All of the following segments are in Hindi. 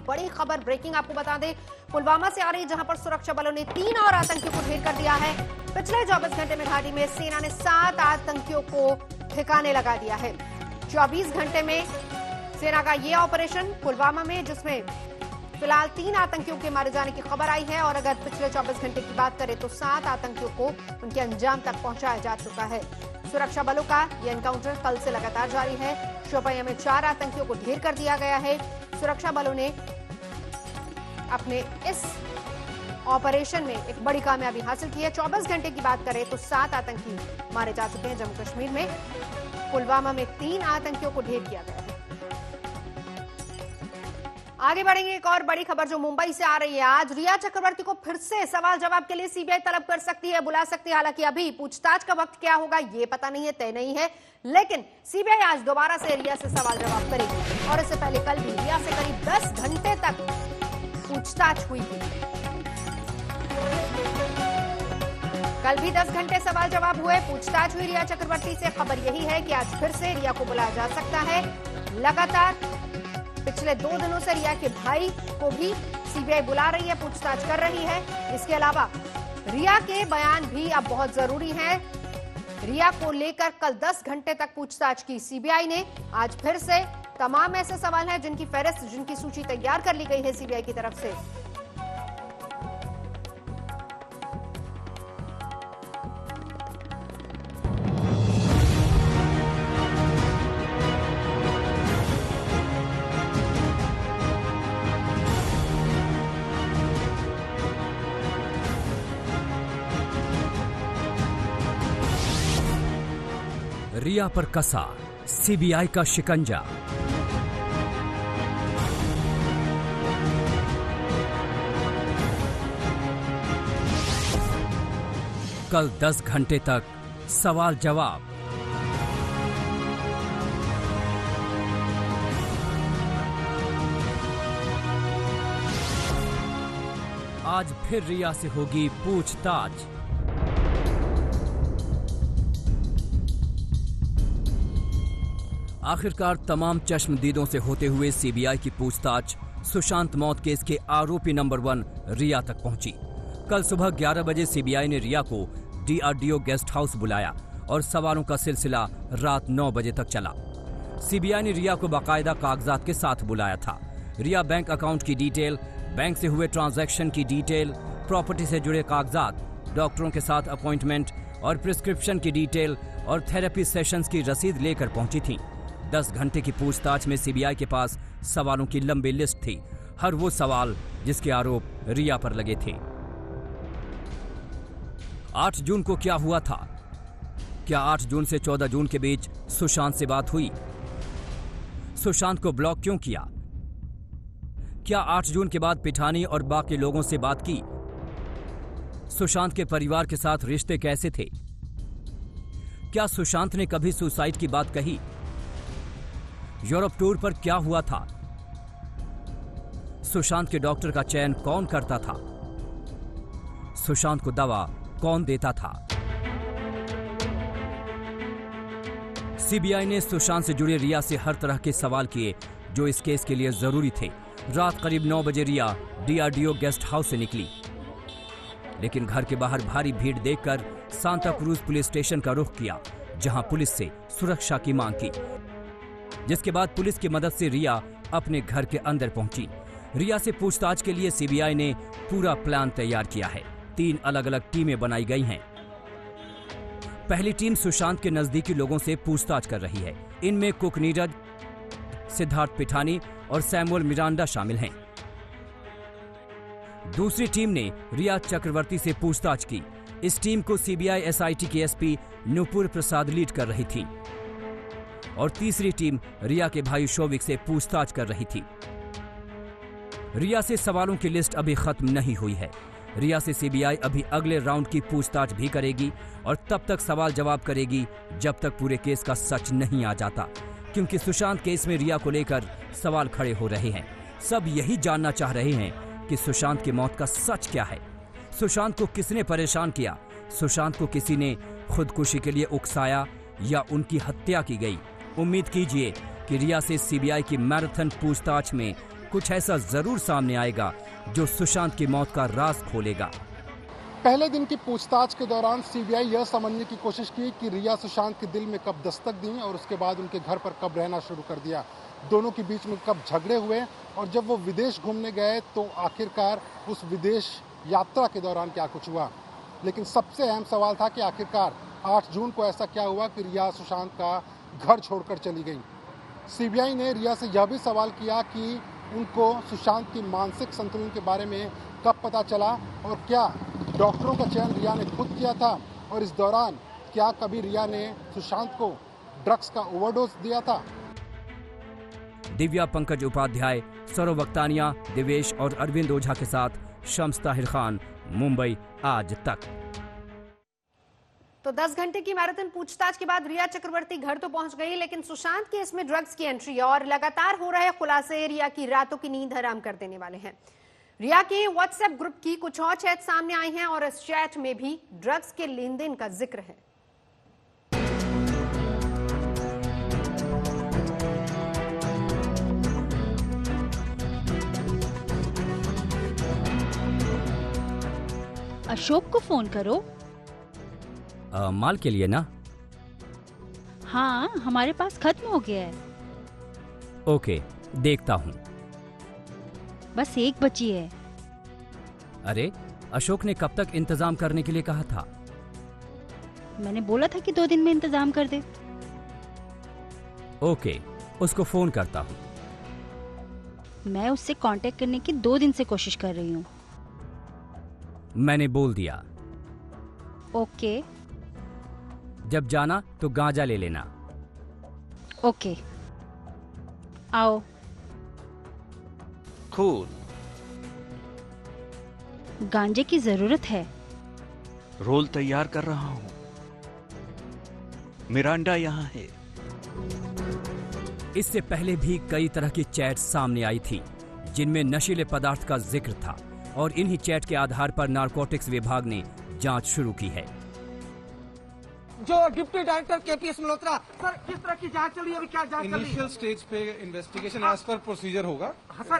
बड़ी खबर ब्रेकिंग आपको बता दें, पुलवामा से आ रही, जहां पर सुरक्षा बलों ने 3 और आतंकियों को ढेर कर दिया है। पिछले 24 घंटे में घाटी में सेना ने 7 आतंकियों को ठिकाने लगा दिया है। 24 घंटे में सेना का ये ऑपरेशन पुलवामा में, जिसमें फिलहाल 3 आतंकियों के मारे जाने की खबर आई है। और अगर पिछले 24 घंटे की बात करें तो 7 आतंकियों को उनके अंजाम तक पहुंचाया जा चुका है। सुरक्षा बलों का यह एनकाउंटर कल से लगातार जारी है। शोपियां में 4 आतंकियों को ढेर कर दिया गया है। सुरक्षा बलों ने अपने इस ऑपरेशन में एक बड़ी कामयाबी हासिल की है। 24 घंटे की बात करें तो 7 आतंकी मारे जा चुके हैं। जम्मू कश्मीर में पुलवामा में 3 आतंकियों को ढेर किया गया है। आगे बढ़ेंगे, एक और बड़ी खबर जो मुंबई से आ रही है। आज रिया चक्रवर्ती को फिर से सवाल जवाब के लिए सीबीआई तलब कर सकती है, बुला सकती है। हालांकि अभी पूछताछ का वक्त क्या होगा ये पता नहीं है, तय नहीं है, लेकिन सीबीआई आज दोबारा से रिया से सवाल जवाब करेगी। और इससे पहले कल भी रिया से करीब 10 घंटे तक पूछताछ हुई थी। कल भी 10 घंटे सवाल जवाब हुए, पूछताछ हुई रिया चक्रवर्ती से। खबर यही है कि आज फिर से रिया को बुलाया जा सकता है। लगातार पिछले 2 दिनों से रिया के भाई को भी सीबीआई बुला रही है, पूछताछ कर रही है। इसके अलावा रिया के बयान भी अब बहुत जरूरी हैं। रिया को लेकर कल 10 घंटे तक पूछताछ की सीबीआई ने। आज फिर से तमाम ऐसे सवाल हैं जिनकी फहरिस्त, जिनकी सूची तैयार कर ली गई है सीबीआई की तरफ से। रिया पर कसा सीबीआई का शिकंजा। कल 10 घंटे तक सवाल जवाब। आज फिर रिया से होगी पूछताछ। आखिरकार तमाम चश्मदीदों से होते हुए सीबीआई की पूछताछ सुशांत मौत केस के आरोपी नंबर 1 रिया तक पहुंची। कल सुबह 11 बजे सीबीआई ने रिया को डीआरडीओ गेस्ट हाउस बुलाया और सवालों का सिलसिला रात 9 बजे तक चला। सीबीआई ने रिया को बाकायदा कागजात के साथ बुलाया था। रिया बैंक अकाउंट की डिटेल, बैंक से हुए ट्रांजैक्शन की डिटेल, प्रॉपर्टी से जुड़े कागजात, डॉक्टरों के साथ अपॉइंटमेंट और प्रिस्क्रिप्शन की डिटेल और थेरेपी सेशंस की रसीद लेकर पहुंची थी। 10 घंटे की पूछताछ में सीबीआई के पास सवालों की लंबी लिस्ट थी, हर वो सवाल जिसके आरोप रिया पर लगे थे। 8 जून को क्या हुआ था? क्या 8 जून से 14 जून के बीच सुशांत से बात हुई? सुशांत को ब्लॉक क्यों किया? क्या 8 जून के बाद पिठानी और बाकी लोगों से बात की? सुशांत के परिवार के साथ रिश्ते कैसे थे? क्या सुशांत ने कभी सुसाइड की बात कही? यूरोप टूर पर क्या हुआ था? सुशांत के डॉक्टर का चयन कौन करता था? सुशांत को दवा कौन देता था? सीबीआई ने सुशांत से जुड़े रिया से हर तरह के सवाल किए जो इस केस के लिए जरूरी थे। रात करीब 9 बजे रिया डीआरडीओ गेस्ट हाउस से निकली, लेकिन घर के बाहर भारी भीड़ देखकर सांता क्रूज पुलिस स्टेशन का रुख किया, जहां पुलिस से सुरक्षा की मांग की। जिसके बाद पुलिस की मदद से रिया अपने घर के अंदर पहुंची। रिया से पूछताछ के लिए सीबीआई ने पूरा प्लान तैयार किया है। 3 अलग अलग टीमें बनाई गई हैं। पहली टीम सुशांत के नजदीकी लोगों से पूछताछ कर रही है। इनमें कुक नीरज, सिद्धार्थ पिठानी और सैमुअल मिरांडा शामिल हैं। दूसरी टीम ने रिया चक्रवर्ती से पूछताछ की। इस टीम को सीबीआई एसआईटी की एसपी नुपुर प्रसाद लीड कर रही थी और तीसरी टीम रिया के भाई शोविक से पूछताछ कर रही थी। रिया से सवालों की लिस्ट अभी खत्म नहीं हुई है। रिया से सीबीआई अभी अगले राउंड की पूछताछ भी करेगी और तब तक सवाल जवाब करेगी जब तक पूरे केस का सच नहीं आ जाता, क्योंकि सुशांत केस में रिया को लेकर सवाल खड़े हो रहे हैं। सब यही जानना चाह रहे हैं कि सुशांत की मौत का सच क्या है। सुशांत को किसने परेशान किया? सुशांत को किसी ने खुदकुशी के लिए उकसाया या उनकी हत्या की गई? उम्मीद कीजिए कि रिया से सीबीआई की मैराथन पूछताछ में कुछ ऐसा जरूर सामने आएगा जो सुशांत की मौत का राज खोलेगा। पहले दिन की पूछताछ के दौरान सीबीआई यह समझने की कोशिश की कि रिया सुशांत के दिल में कब दस्तक दी और उसके बाद उनके घर पर कब रहना शुरू कर दिया, दोनों के बीच में कब झगड़े हुए और जब वो विदेश घूमने गए तो आखिरकार उस विदेश यात्रा के दौरान क्या कुछ हुआ। लेकिन सबसे अहम सवाल था कि आखिरकार 8 जून को ऐसा क्या हुआ कि रिया सुशांत का घर छोड़कर चली गई। सीबीआई ने रिया से यह भी सवाल किया कि उनको सुशांत की मानसिक संतुलन के बारे में कब पता चला और क्या डॉक्टरों का चयन रिया ने खुद किया था और इस दौरान क्या कभी रिया ने सुशांत को ड्रग्स का ओवरडोज दिया था। दिव्या पंकज उपाध्याय, सौरव वक्तानिया, दिवेश और अरविंद ओझा के साथ शम्स ताहिर खान, मुंबई आज तक। तो 10 घंटे की मैराथन पूछताछ के बाद रिया चक्रवर्ती घर तो पहुंच गई, लेकिन सुशांत केस में ड्रग्स की एंट्री और लगातार हो रहे खुलासे रिया की रातों की नींद हराम कर देने वाले हैं। रिया के व्हाट्सएप ग्रुप की कुछ और चैट सामने आई हैं और इस चैट में भी ड्रग्स के लेन देन का जिक्र है। अशोक को फोन करो। माल के लिए ना? हाँ, हमारे पास खत्म हो गया है। ओके, देखता हूँ। बस एक बची है। अरे, अशोक ने कब तक इंतजाम करने के लिए कहा था? मैंने बोला था कि 2 दिन में इंतजाम कर दे। ओके, उसको फोन करता हूँ। मैं उससे कांटेक्ट करने की 2 दिन से कोशिश कर रही हूँ। मैंने बोल दिया। ओके। जब जाना तो गांजा ले लेना। ओके, आओ। कूल। गांजे की जरूरत है। रोल तैयार कर रहा हूं। मिरांडा यहाँ है। इससे पहले भी कई तरह की चैट सामने आई थी जिनमें नशीले पदार्थ का जिक्र था और इन्हीं चैट के आधार पर नारकोटिक्स विभाग ने जांच शुरू की है। जो deputy director KPS Malhotra, sir किस तरह की जांच चल रही है, अभी क्या जांच चल रही है? इनिशियल स्टेज पे इन्वेस्टिगेशन एज पर प्रोसीजर होगा।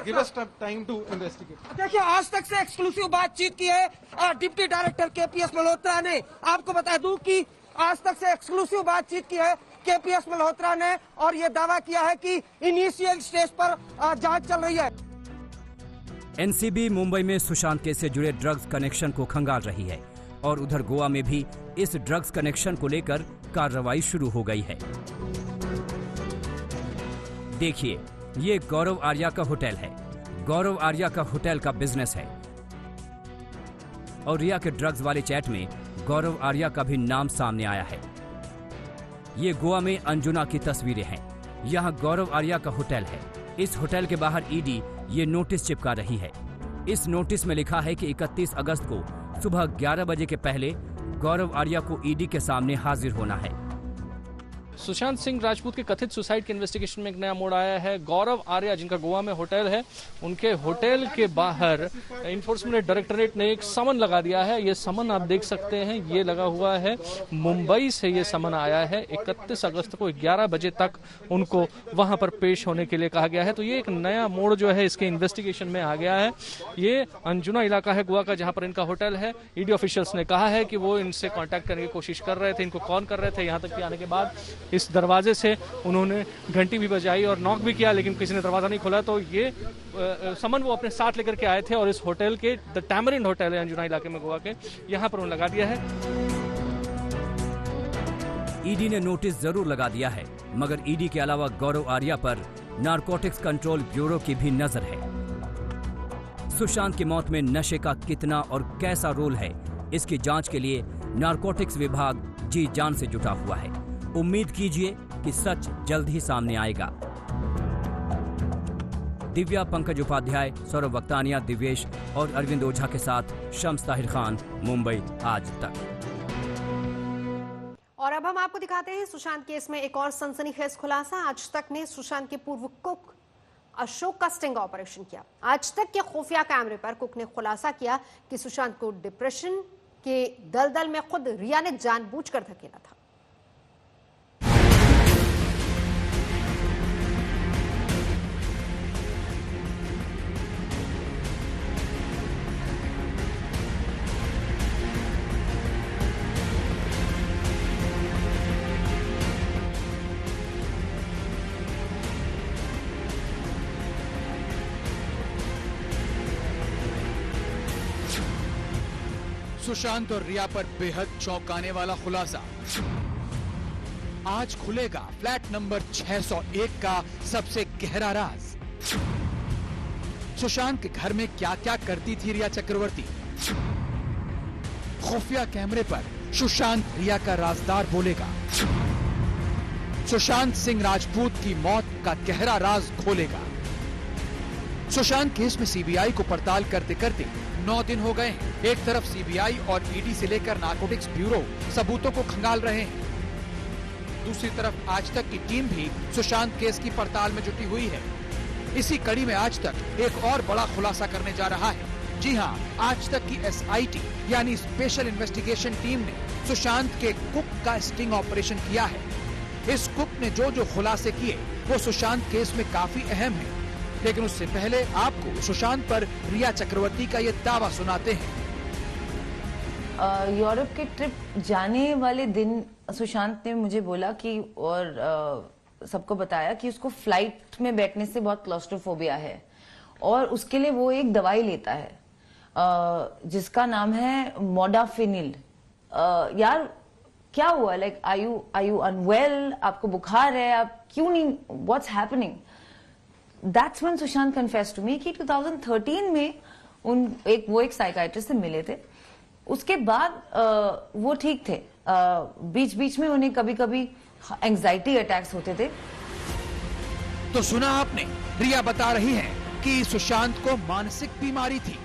Give us time to investigate. देखिए, आज तक से एक्सक्लूसिव बातचीत की है डिप्टी डायरेक्टर केपीएस मल्होत्रा ने। आपको बता दूं कि आज तक से एक्सक्लूसिव बातचीत की है केपीएस मल्होत्रा ने और ये दावा किया है कि इनिशियल स्टेज पर जांच चल रही है। एनसीबी मुंबई में सुशांत केस से जुड़े ड्रग्स कनेक्शन को खंगाल रही है और उधर गोवा में भी इस ड्रग्स कनेक्शन को लेकर कार्रवाई शुरू हो गई है। देखिए, ये गौरव आर्या का होटल है। गौरव आर्या का होटल का बिजनेस है और रिया के ड्रग्स वाले चैट में गौरव आर्या का भी नाम सामने आया है। ये गोवा में अंजुना की तस्वीरें हैं। यहाँ गौरव आर्या का होटल है। इस होटल के बाहर ईडी ये नोटिस चिपका रही है। इस नोटिस में लिखा है कि 31 अगस्त को सुबह 11 बजे के पहले गौरव आर्या को ईडी के सामने हाजिर होना है। सुशांत सिंह राजपूत के कथित सुसाइड के इन्वेस्टिगेशन में एक नया मोड़ आया है। गौरव आर्या, जिनका गोवा में होटल है, उनके होटल के बाहर इन्फोर्समेंट डायरेक्टरेट ने एक समन लगा दिया है। ये समन आप देख सकते हैं, ये लगा हुआ है। मुंबई से ये समन आया है। 31 अगस्त को 11 बजे तक उनको वहां पर पेश होने के लिए कहा गया है। तो ये एक नया मोड़ जो है इसके इन्वेस्टिगेशन में आ गया है। ये अंजुना इलाका है गोवा का, जहां पर इनका होटल है। ईडी ऑफिशियल्स ने कहा है कि वो इनसे कॉन्टैक्ट करने की कोशिश कर रहे थे, इनको कॉल कर रहे थे। यहाँ तक कि आने के बाद इस दरवाजे से उन्होंने घंटी भी बजाई और नॉक भी किया, लेकिन किसी ने दरवाजा नहीं खोला। तो ये समन वो अपने साथ लेकर के आए थे और इस होटल के द टैमरिंड होटल है अंजुना इलाके में गोवा के, यहाँ पर उन्होंने लगा दिया है। ईडी ने नोटिस जरूर लगा दिया है, मगर ईडी के अलावा गौरव आर्या पर नारकोटिक्स कंट्रोल ब्यूरो की भी नजर है। सुशांत की मौत में नशे का कितना और कैसा रोल है, इसकी जांच के लिए नारकोटिक्स विभाग जी जान से जुटा हुआ है। उम्मीद कीजिए कि सच जल्द ही सामने आएगा। दिव्या पंकज उपाध्याय, सौरव वक्तानिया, दिवेश और अरविंद ओझा के साथ शम्स ताहिर खान, मुंबई आज तक। और अब हम आपको दिखाते हैं सुशांत केस में एक और सनसनीखेज खुलासा। आज तक ने सुशांत के पूर्व कुक अशोक का स्टिंग ऑपरेशन किया। आज तक के खुफिया कैमरे पर कुक ने खुलासा किया कि सुशांत को डिप्रेशन के दलदल में खुद रिया ने जानबूझकर धकेला था। सुशांत और रिया पर बेहद चौंकाने वाला खुलासा। आज खुलेगा फ्लैट नंबर 601 का सबसे गहरा राज। सुशांत के घर में क्या क्या करती थी रिया चक्रवर्ती। खुफिया कैमरे पर सुशांत रिया का राजदार बोलेगा। सुशांत सिंह राजपूत की मौत का गहरा राज खोलेगा। सुशांत केस में सीबीआई को पड़ताल करते करते 9 दिन हो गए हैं। एक तरफ सीबीआई और ईडी से लेकर नारकोटिक्स ब्यूरो सबूतों को खंगाल रहे हैं, दूसरी तरफ आज तक की टीम भी सुशांत केस की पड़ताल में जुटी हुई है। इसी कड़ी में आज तक एक और बड़ा खुलासा करने जा रहा है। जी हां, आज तक की एसआईटी यानी स्पेशल इन्वेस्टिगेशन टीम ने सुशांत के कुक का स्टिंग ऑपरेशन किया है। इस कुक ने जो खुलासे किए वो सुशांत केस में काफी अहम है, लेकिन उससे पहले आपको सुशांत पर रिया चक्रवर्ती का ये दावा सुनाते हैं। यूरोप के ट्रिप जाने वाले दिन सुशांत ने मुझे बोला कि और सबको बताया कि उसको फ्लाइट में बैठने से बहुत क्लॉस्ट्रोफोबिया है और उसके लिए वो एक दवाई लेता है जिसका नाम है मोडाफिनिल। यार क्या हुआ, लाइक आर यू अनवेल, आपको बुखार है, आप क्यों नहीं, what's happening? That's when Sushant confessed to me कि 2013 में वो एक साइकाइट्रिस्ट से मिले थे। उसके बाद वो ठीक थे, बीच बीच में उन्हें कभी कभी एंजाइटी अटैक्स होते थे। तो सुना आपने, रिया बता रही है कि सुशांत को मानसिक बीमारी थी,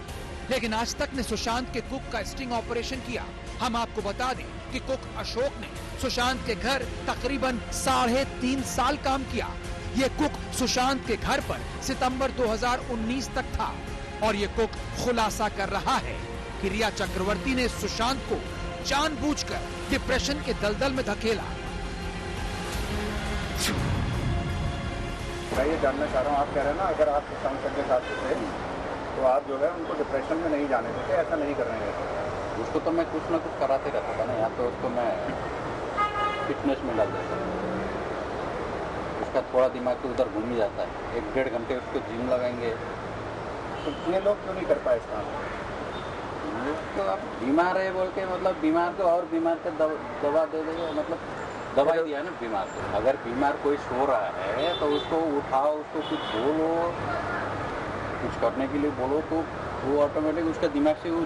लेकिन आज तक ने सुशांत के कुक का स्टिंग ऑपरेशन किया। हम आपको बता दें कि कुक अशोक ने सुशांत के घर तकरीबन 3.5 साल काम किया। ये कुक सुशांत के घर पर सितंबर 2019 तक था और ये कुक खुलासा कर रहा है कि रिया चक्रवर्ती ने सुशांत को जानबूझकर डिप्रेशन के दलदल में धकेला। मैं ये जानना चाह रहा हूँ, आप कह रहे हैं ना अगर आप सुशांत सर के साथ थे तो आप जो है उनको डिप्रेशन में नहीं जाने देते, ऐसा नहीं कर रहे हैं? उसको तो मैं कुछ ना कुछ कराते रहता था ना, या तो उसको मैं फिटनेस में डाल देता हूँ, उसका थोड़ा दिमाग तो उधर घूम ही जाता है। 1-1.5 घंटे उसको जिम लगाएंगे। तो ये लोग क्यों नहीं कर पाए इस काम? तो आप बीमार है बोल के मतलब बीमार को और बीमार के दवा दे देंगे, मतलब दवाई दिया है ना बीमार को। अगर बीमार कोई सो रहा है तो उसको उठाओ, उसको कुछ बोलो, कुछ करने के लिए बोलो तो वो ऑटोमेटिक उसका दिमाग से वो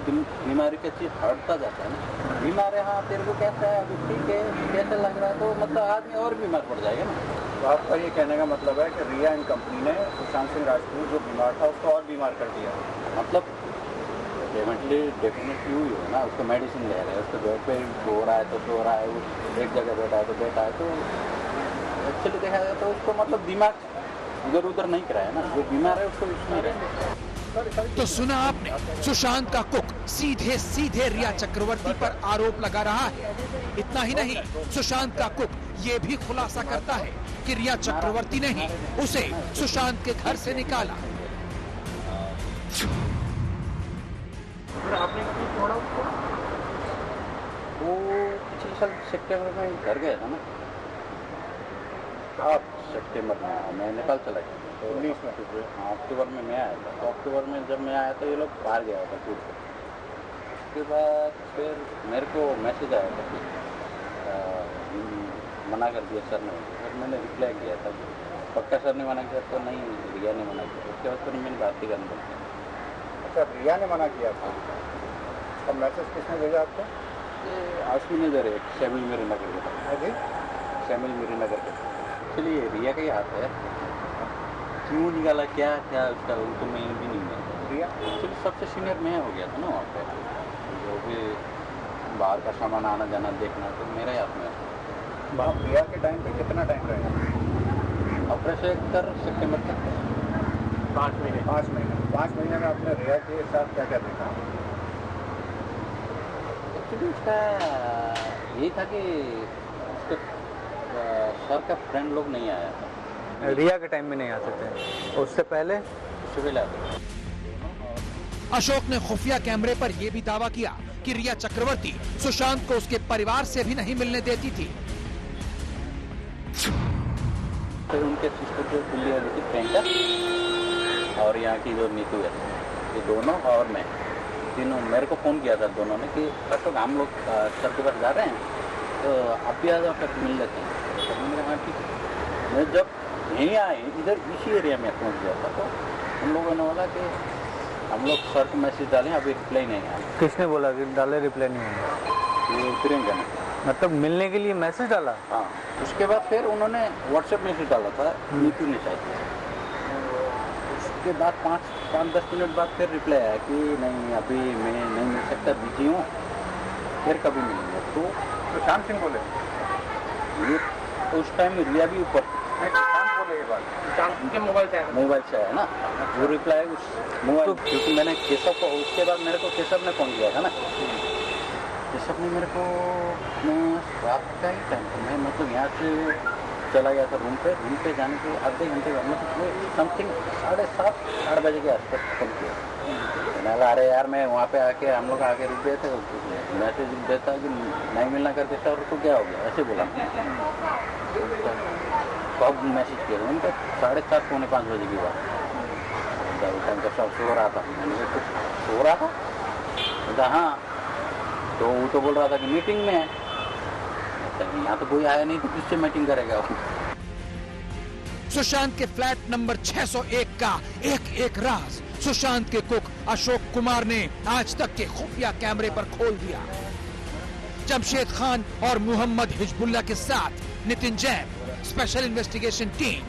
बीमारी का चीज़ हटता जाता है ना। बीमार है, हाँ तेरे को कैसा है, अभी ठीक है, कैसा लग रहा है, तो मतलब आदमी और बीमार पड़ जाएगा ना। तो आपका ये कहने का मतलब है कि रिया एंड कंपनी ने सुशांत सिंह राजपूत जो बीमार था उसको और बीमार कर दिया? मतलब डेफिनेटली हुई है ना, उसको मेडिसिन ले रहे हैं, उसको बेड पे सो रहा है तो सो रहा है, वो एक जगह बैठा है तो बैठा है, तो एक्चुअली देखा जाए तो उसको मतलब दिमाग इधर उधर नहीं कराया ना, जो बीमार है उसको नहीं रहे। तो सुना आपने, सुशांत का कुक सीधे सीधे रिया चक्रवर्ती पर आरोप लगा रहा है। इतना ही नहीं, सुशांत का कुक ये भी खुलासा करता है कि रिया चक्रवर्ती ने ही उसे सुशांत के घर से निकाला। आपने क्यों छोड़ा उसको? वो पिछले साल सितंबर में घर गया था ना। आप सितंबर में, मैं नेपाल चला गया तो 19 में, हाँ अक्टूबर में मैं आया था। तो अक्टूबर में जब मैं आया तो ये लोग बाहर गया था टूर पे। उसके बाद फिर मेरे को मैसेज आया था कि मना कर दिया सर ने। फिर मैंने रिप्लाई किया था, पक्का सर ने मना किया तो नहीं, रिया ने मना किया। उसके बाद फिर मैंने बात ही करनी पड़ी। अच्छा, रिया ने मना किया था? और मैसेज किसने भेजा आपको? आशमी ने दे शैमिल मेरे नगर के था जी, शैमिल मेरे नगर के। चलिए रिया का ही हाथ है, क्यों निकाला क्या क्या उसका, वो तो मैं भी नहीं है। रिया एक्चुअली सबसे सीनियर मैं हो गया था ना वहाँ पे, जो भी बाहर का सामान आना जाना देखना तो मेरे हाथ में है। आप रिया के टाइम पे कितना टाइम रहेगा? ऑपरेशन कर सितंबर तक 5 महीने। 5 महीने। 5 महीने में आपने रिया के साथ क्या क्या देखा? एक्चुअली उसका यही था कि उसके सर का फ्रेंड लोग नहीं आया था। रिया के टाइम में नहीं आते थे, उससे पहले? उससे पहले आते थे। अशोक ने खुफिया कैमरे पर यह भी दावा किया कि रिया चक्रवर्ती सुशांत को उसके परिवार से भी नहीं मिलने देती थी। फिर उनके सिस्टर जो दिल्ली वाली थी प्रियंका और यहाँ की जो नीतू है, ये दोनों और मैं तीनों मेरे को फ़ोन किया था दोनों ने कि अशोक हम लोग सर के पास जा रहे हैं, तो आप भी आ जाओ, फिर मिल लेते हैं। तो मैंने कहा ठीक है। मैं जब यहीं आए, इधर इसी एरिया में पहुँच गया था, तो उन लोगों ने बोला कि हम लोग सर को मैसेज डालें, अभी रिप्लाई नहीं आया। किसने बोला कि डाले रिप्लाई नहीं आया? ये प्रियंका ने। मतलब मिलने के लिए मैसेज डाला? हाँ, उसके बाद फिर उन्होंने व्हाट्सएप मैसेज डाला था नीतू ने चाहिए। उसके बाद 5-10 मिनट बाद फिर रिप्लाई आया कि नहीं अभी मैं नहीं मिल सकता, बिजी हूँ, फिर कभी मिलेंगे। तो सुशांत सिंह बोले ये उस टाइम रिया भी ऊपर सुशांत बोले ये बात, सुशांत के मोबाइल से आया ना वो रिप्लाई उस मोबाइल, क्योंकि मैंने केशव को, उसके बाद मेरे को केशव ने फोन किया था ना, केशव ने मेरे को रात का ही टाइम था, मैं मतलब यहाँ से चला गया था रूम पे जाने के आधे घंटे बाद मतलब समथिंग 7:30-8 बजे के आसपास फोन किया। मैंने कहा अरे यार मैं वहाँ पे आके हम लोग आके रुक गए थे, मैसेज देता कि नहीं मिलना कर देता और तो क्या हो गया, ऐसे बोला। कब मैसेज किया उनको 4:30-4:45 बजे की बात, टाइम का सब सो रहा था। मैंने कहा कुछ सो रहा था, बोलता हाँ, तो वो तो बोल रहा था कि मीटिंग में है। यहाँ तो कोई आया नहीं तो किससे मीटिंग करेगा वो। सुशांत के फ्लैट नंबर 601 का एक राज सुशांत के कुक अशोक कुमार ने आज तक के खुफिया कैमरे पर खोल दिया। जमशेद खान और मोहम्मद हिजबुल्ला के साथ Nitin Jain, special investigation team,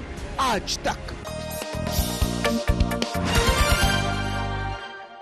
आज तक।